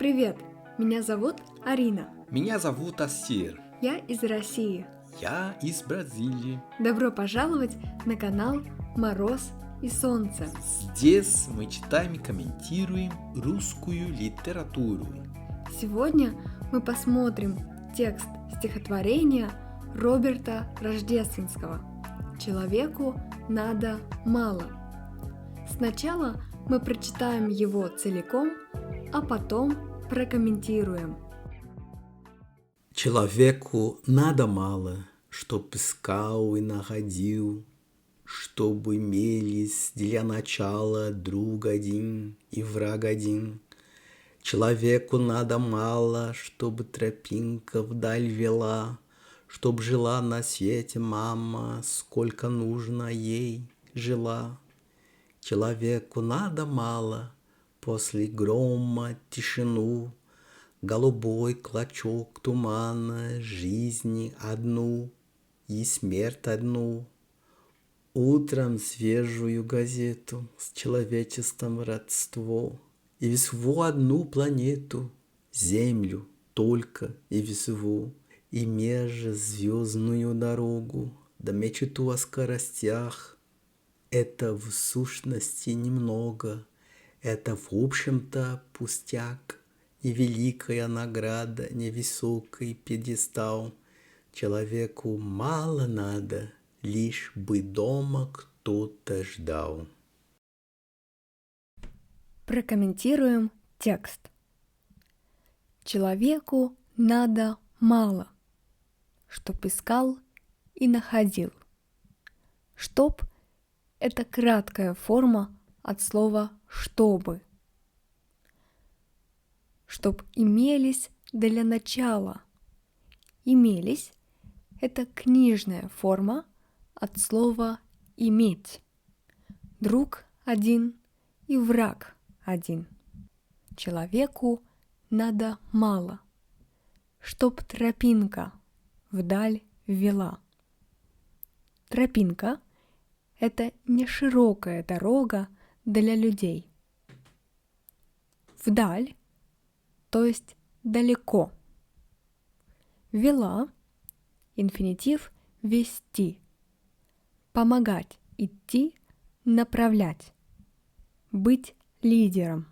Привет! Меня зовут Арина. Меня зовут Асир. Я из России. Я из Бразилии. Добро пожаловать на канал «Мороз и солнце». Здесь мы читаем и комментируем русскую литературу. Сегодня мы посмотрим текст стихотворения Роберта Рождественского «Человеку надо мало». Сначала мы прочитаем его целиком, а потом прокомментируем. Человеку надо мало, чтоб искал и находил, чтобы имелись для начала друг один и враг один. Человеку надо мало, чтобы тропинка вдаль вела, чтоб жила на свете мама, сколько нужно ей жила. Человеку надо мало, после грома тишину, голубой клочок тумана, жизни одну и смерть одну. Утром свежую газету с человечеством родство, и всего одну планету, Землю только и всего, и межзвездную дорогу, да мечту о скоростях. Это в сущности немного, это в общем-то пустяк, и великая награда, невысокий пьедестал. Человеку мало надо, лишь бы дома кто-то ждал. Прокомментируем текст. Человеку надо мало, чтоб искал и находил. Чтоб – это краткая форма от слова «чтобы». Чтоб имелись для начала. Имелись – это книжная форма от слова «иметь». Друг один и враг один. Человеку надо мало, чтоб тропинка вдаль вела. Тропинка – это не широкая дорога для людей. Вдаль, то есть далеко. Вела – инфинитив вести. Помогать, идти, направлять. Быть лидером.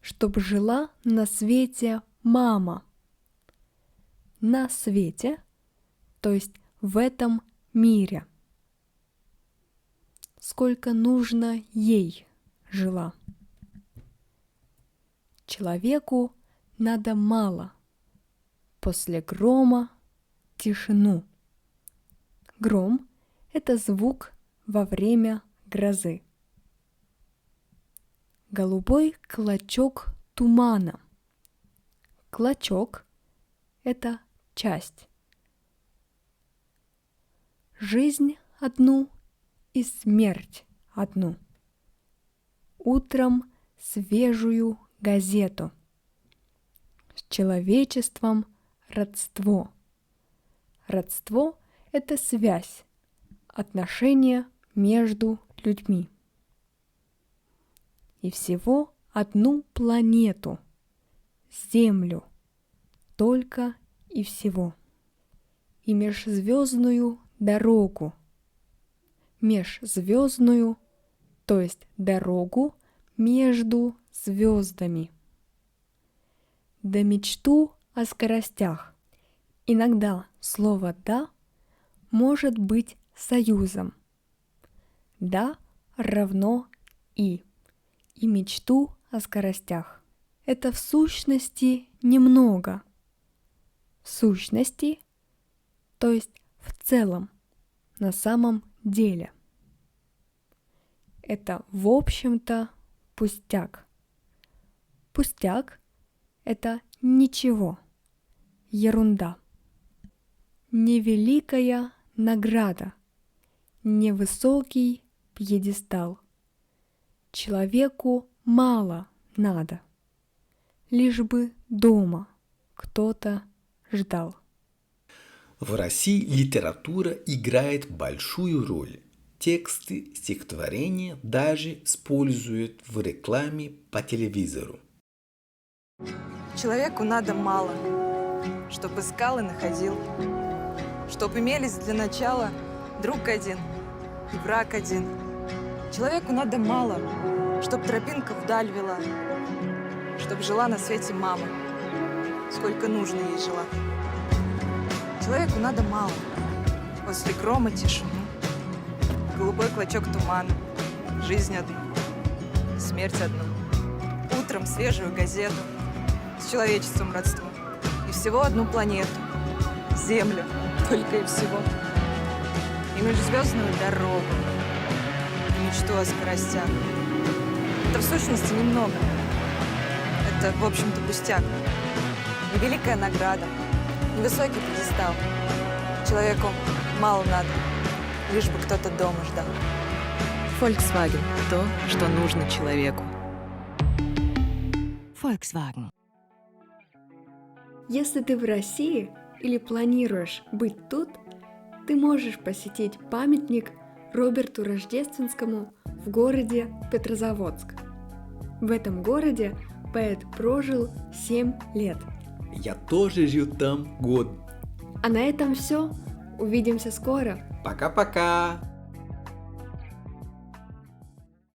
Чтоб жила на свете мама. На свете, то есть в этом мире. Сколько нужно ей жила. Человеку надо мало. После грома тишину. Гром – это звук во время грозы. Голубой клочок тумана. Клочок – это часть. Жизнь одну и смерть одну. Утром свежую газету. С человечеством родство. Родство – это связь, отношения между людьми. И всего одну планету, Землю, только и всего. И межзвездную дорогу. Межзвездную, то есть дорогу между звездами. Да мечту о скоростях. Иногда слово «да» может быть союзом. «Да» равно «и». И мечту о скоростях. Это в сущности немного. В сущности, то есть в целом, на самом деле. Это в общем-то пустяк. Пустяк – это ничего, ерунда. Невеликая награда, невысокий пьедестал. Человеку мало надо, лишь бы дома кто-то ждал. В России литература играет большую роль. Тексты стихотворения даже используют в рекламе по телевизору. Человеку надо мало, чтоб искал и находил, чтоб имелись для начала друг один и враг один. Человеку надо мало, чтоб тропинка вдаль вела, чтоб жила на свете мама, сколько нужно ей жила. Человеку надо мало, после грома тишину, голубой клочок тумана, жизнь одну, смерть одну, утром свежую газету, с человечеством родство, и всего одну планету, Землю, только и всего, и межзвездную дорогу, и мечту о скоростях. Это в сущности немного, это, в общем-то, пустяк, невеликая награда, невысокий пьедестал. Человеку мало надо, лишь бы кто-то дома ждал. Volkswagen – то, что нужно человеку. Volkswagen. Если ты в России или планируешь быть тут, ты можешь посетить памятник Роберту Рождественскому в городе Петрозаводск. В этом городе поэт прожил 7 лет. Я тоже жил там год. А на этом все. Увидимся скоро. Пока-пока!